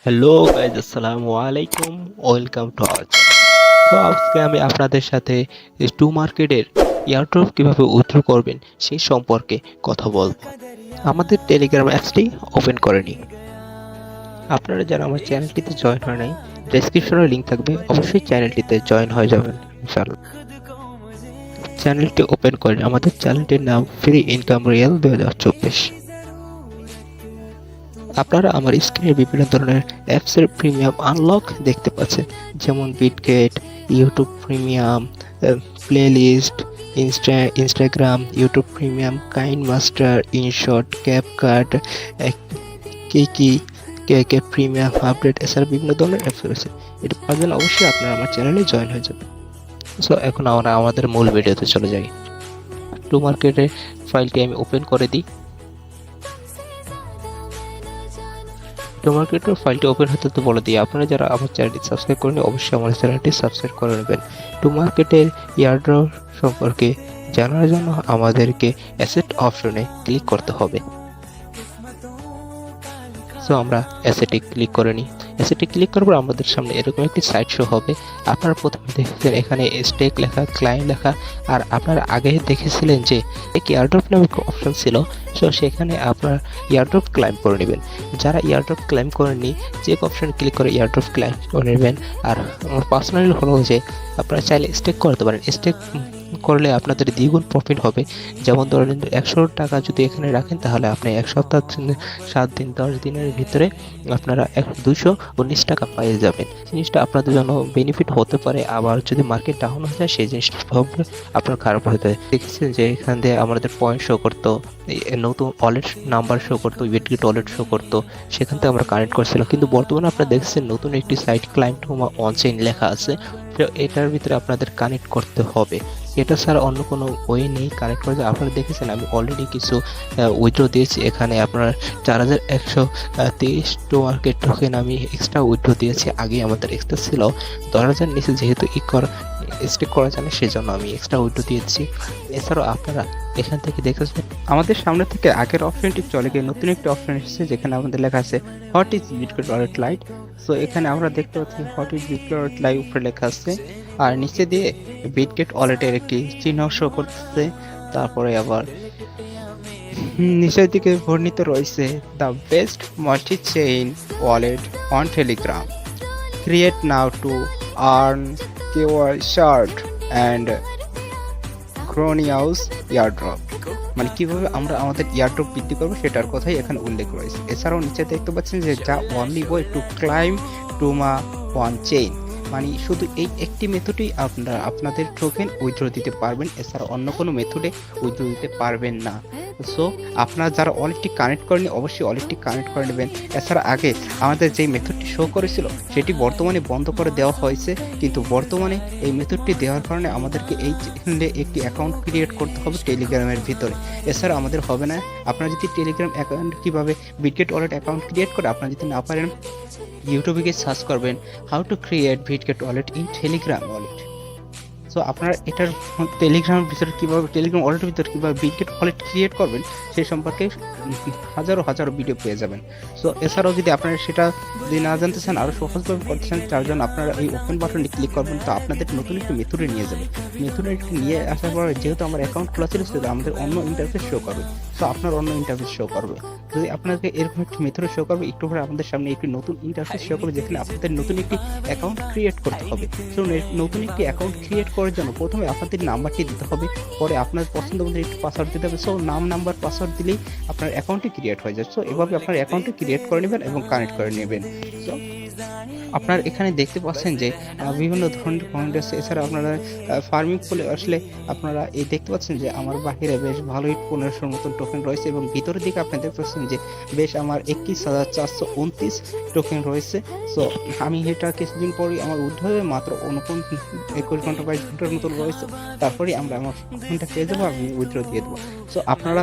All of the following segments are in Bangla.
হ্যালো গাইজ, আসসালামু আলাইকুম। Welcome to our channel. তো আজকে আমি আপনাদের সাথে টু মার্কেটের এয়ারড্রপ কিভাবে উইথড্র করবেন সেই সম্পর্কে কথা বলবো। আমাদের টেলিগ্রাম অ্যাপসটি ওপেন করে নিই। আপনারা যারা আমার চ্যানেলটিতে জয়েন হয় নাই, ডেসক্রিপশনে লিঙ্ক থাকবে, অবশ্যই চ্যানেলটিতে জয়েন হয়ে যাবেন ইনশাআল্লাহ। চ্যানেলটি ওপেন করে আমাদের চ্যানেলটির নাম ফ্রি ইনকাম রিয়েল 2024। আপনারা আমার স্ক্রিনে বিভিন্ন ধরনের অ্যাপসের প্রিমিয়াম আনলক দেখতে পাচ্ছেন, যেমন Bitget, YouTube premium, playlist, Instagram YouTube premium, KineMaster, InShot, CapCut, কেকি, কে প্রিমিয়াম আপডেট, এছাড়া বিভিন্ন ধরনের অ্যাপস রয়েছে। এটা পাবেন অবশ্যই আপনারা আমার চ্যানেলে জয়েন হয়ে যাবেন। সো এখন আমরা আমাদের মূল ভিডিওতে চলে যাই। টু মার্কেটের ফাইলটি আমি ওপেন করে দিই। টু মার্কেটের ফাইলটি ওপেন হতে তো বলে দিই, আপনারা যারা আমার চ্যানেলটি সাবস্ক্রাইব করেন অবশ্যই আমার চ্যানেলটি সাবস্ক্রাইব করে নেবেন। টু মার্কেটের এয়ারড্রপ সম্পর্কে জানার জন্য আমাদেরকে অ্যাসেট অপশনে ক্লিক করতে হবে। সো আমরা অ্যাসেটে ক্লিক করে নিই। অ্যাসেটে ক্লিক করার পর আমাদের সামনে এরকম একটি সাইট শো হবে। আপনারা প্রথমে দেখেছেন এখানে স্টেক লেখা, ক্লায়েন্ট লেখা, আর আপনারা আগে দেখেছিলেন যে এক এয়ারড্রপ নামে অপশন ছিল। সো সেখানে আপনার এয়ারড্রপ ক্লাইম করে নেবেন। যারা এয়ারড্রপ ক্লাইম করেননি, চেক অপশন ক্লিক করে এয়ারড্রপ ক্লাইম করে নেবেন। আর আমার পার্সোনালি হলো যে আপনারা চাইলে স্টেক করতে পারেন। স্টেক করলে আপনাদের দ্বিগুণ প্রফিট হবে। যেমন ধরেন 100 টাকা যদি এখানে রাখেন, তাহলে আপনি এক সপ্তাহ 7 দিন 10 দিনের ভিতরে আপনারা 219 টাকা পেয়ে যাবেন। জিনিসটা আপনাদের জন্য বেনিফিট হতে পারে। আবার যদি মার্কেট ডাউন হয়ে যায়, সেই জিনিসটা আপনার খারাপ হতে পারে। দেখেছেন যে এখান দিয়ে আমাদের পয়েন্ট শো করতো, নতুন ওয়ালেট নাম্বার শো করতো, বিটগেট ওয়ালেট শো করতো, সেখান থেকে আমরা কানেক্ট করছিলাম। কিন্তু বর্তমানে আপনারা দেখছেন নতুন একটি সাইট ক্লাইম টু অনচেইন লেখা আছে। তো এটার ভিতরে আপনাদের কানেক্ট করতে হবে। এটা ছাড়া অন্য কোনো ওয়ে নেই কানেক্ট করা যায়। আপনারা দেখেছেন আমি অলরেডি কিছু উইথড্র দিয়েছি। এখানে আপনার 4123 টু মার্কেট টোকেন আমি এক্সট্রা উইথড্র দিয়েছি। আগে আমাদের এক্সট্রা ছিল 10,000 নিচে, যেহেতু স্টেক করা যায় না, সেজন্য আমি এক্সট্রা উইথড্র দিয়েছি। এছাড়াও আপনারা এখান থেকে দেখেছেন আমাদের সামনে থেকে আগের অপশনটি চলে গিয়ে নতুন একটি অপশন এসেছে, যেখানে আমাদের লেখা আছে what is Bitget wallet light. So এখানে আমরা দেখতে পাচ্ছি what is Bitget wallet light উপরে লেখা আছে, আর নিচে দিয়ে বিটগেট ওয়ালেটের একটি চিহ্ন শো করতেছে। তারপরে আবার নিচের দিকে বর্ণিত রয়েছে the best multi chain wallet on Telegram, create now to earn কেওয়াই শার্ট অ্যান্ড ক্রোনিয়াউস ইয়ারড্রপ। মানে কিভাবে আমরা আমাদের ইয়ারড্রপ বৃদ্ধি করবো সেটার কথাই এখানে উল্লেখ রয়েছে। এছাড়াও নিচে দেখতে পাচ্ছেন যে যা only way to climb to মা ওয়ান চেইন, মানে শুধু এই একটি মেথডেই আপনারা আপনাদের টোকেন উইথড্র দিতে পারবেন। এছাড়া অন্য কোনো মেথডে উইথড্র দিতে পারবেন না। সো আপনারা যারা ওয়ালেটটি কানেক্ট করেনি, অবশ্যই ওয়ালেটটি কানেক্ট করে নেবেন। এছাড়া আগে আমাদের যেই মেথডটি শো করেছিল সেটি বর্তমানে বন্ধ করে দেওয়া হয়েছে, কিন্তু বর্তমানে এই মেথডটি দেওয়ার কারণে আমাদেরকে এই চ্যানেলে একটি অ্যাকাউন্ট ক্রিয়েট করতে হবে টেলিগ্রামের ভিতরে। এছাড়া আমাদের হবে না। আপনারা যদি টেলিগ্রাম অ্যাকাউন্ট কীভাবে বিটগেট ওয়ালেট অ্যাকাউন্ট ক্রিয়েট করে আপনারা যদি না পারেন, ইউটিউবে গিয়ে সার্চ করবেন how to create Bitget wallet in Telegram wallet. So আপনারা এটার টেলিগ্রামের ভিতরে কীভাবে, টেলিগ্রাম ওয়ালেটের ভিতরে কীভাবে বিটগেট ওয়ালেট ক্রিয়েট করবেন সেই সম্পর্কে হাজারো হাজারো ভিডিও পেয়ে যাবেন। সো এছাড়াও যদি আপনারা সেটা যদি না জানতে চান, আরও সহজভাবে করতে চান, তার জন্য আপনারা এই ওপেন বাটনটি ক্লিক করবেন। তো আপনাদের নতুন একটি মেথডে নিয়ে যাবে। মেথডে নিয়ে আসার পরে যেহেতু আমার অ্যাকাউন্ট খোলা ছিল, সেটা আমাদের অন্য ইন্টারফেস শো করবে। সো আপনার অন্য ইন্টারফেস শো করবে। যদি আপনাকে এরকম একটি মেথডে শো করবে, একটু পরে আমাদের সামনে একটি নতুন ইন্টারফেস শো করবে, যেখানে আপনাদের নতুন একটি অ্যাকাউন্ট ক্রিয়েট করতে হবে। সো নতুন একটি অ্যাকাউন্ট ক্রিয়েট করার জন্য প্রথমে আপনাদের নাম্বারটি দিতে হবে, পরে আপনার পছন্দ মতো একটি পাসওয়ার্ড দিতে হবে। সো নাম, নাম্বার, পাসওয়ার্ড দিলেই আপনার অ্যাকাউন্টটি ক্রিয়েট হয়ে যায়। সো এভাবে আপনার অ্যাকাউন্টটি ক্রিয়েট করে নেবেন এবং কানেক্ট করে নেবেন। সো আপনার এখানে দেখতে পাচ্ছেন যে বিভিন্ন ধরনের পয়েন্ট আছে। এছাড়া আপনারা ফার্মিং বলে আসলে আপনারা এই দেখতে পাচ্ছেন যে আমার বাহিরে বেশ ভালোই 1500 মতন টোকেন রয়েছে, এবং ভিতরের দিকে আপনি দেখতে পাচ্ছেন যে বেশ আমার 21,429 টোকেন রয়েছে। সো আমি এটা কিছুদিন পরেই আমার উঠে হবে, মাত্র 21 ঘন্টা 22 ঘন্টার মতন রয়েছে। তারপরে আমরা আমার টোকেনটা পেয়ে যাবো, আমি উইথড্র দিয়ে দেবো। সো আপনারা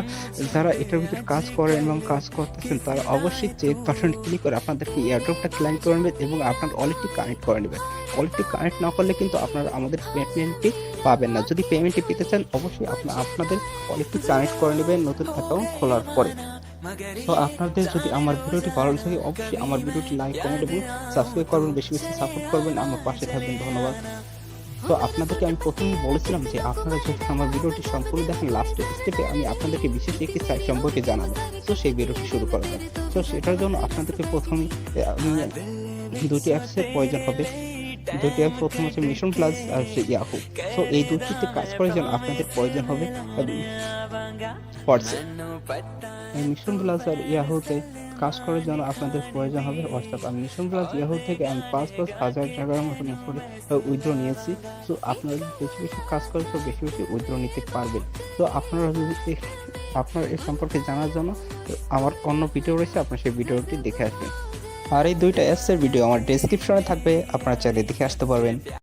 যারা এটার ভিতরে কাজ করেন এবং কাজ করতেছেন, তারা অবশ্যই চেক বাটনটি ক্লিক করে আপনাদেরকে এয়ারড্রপটা ক্লাইম করে নেবেন এবং আপনার ওয়ালেটটি কানেক্ট করে নেবেন। ওয়ালেটটি কানেক্ট না করলে কিন্তু আপনারা আমাদের পেমেন্টটি পাবেন না। যদি পেমেন্টটি পেতে চান, অবশ্যই আপনাদের ওয়ালেটটি কানেক্ট করে নেবেন নতুন অ্যাকাউন্ট খোলার পরে। তো আপনাদের যদি আমার ভিডিওটি ভালো লাগে অবশ্যই আমার ভিডিওটি লাইক কমেন্ট এবং সাবস্ক্রাইব করবেন, বেশি বেশি সাপোর্ট করবেন, আমার পাশে থাকবেন। ধন্যবাদ। তো আপনাদেরকে আমি প্রথমেই বলেছিলাম যে আপনারা যদি আমার ভিডিওটি সম্পূর্ণ দেখেন লাস্ট স্টেপে আমি আপনাদেরকে বিশেষ একটি সাইট সম্পর্কে জানাবো। তো সেই ভিডিওটি শুরু করা যাক। তো সেটার জন্য আপনাদেরকে প্রথমেই দুটি অ্যাপসের প্রয়োজন হবে। দুটি অ্যাপ প্রথম হচ্ছে মিশন প্লাস আর হচ্ছে ইয়াহু। তো এই দুটিতে কাজ করার জন্য আপনাদের প্রয়োজন হবে হোয়াটসঅ্যাপ। এই মিশন প্লাস আর ইয়াহুতে কাজ করার জন্য আপনাদের প্রয়োজন হবে হোয়াটসঅ্যাপ। আমি মিশন প্লাস ইয়াহু থেকে আমি 5,000 টাকার মতন করে উইথড্র নিয়েছি। তো আপনারা বেশি বেশি কাজ করে তো বেশি বেশি উইথড্র নিতে পারবেন। তো আপনারা যদি আপনার এই সম্পর্কে জানার জন্য আমার অন্য ভিডিও রয়েছে, আপনার সেই ভিডিওটি দেখে আসবেন। আর এই দুইটা অ্যাপসের ভিডিও আমার ডেসক্রিপশনে থাকবে, আপনারা চাইলে দেখে আসতে পারবেন।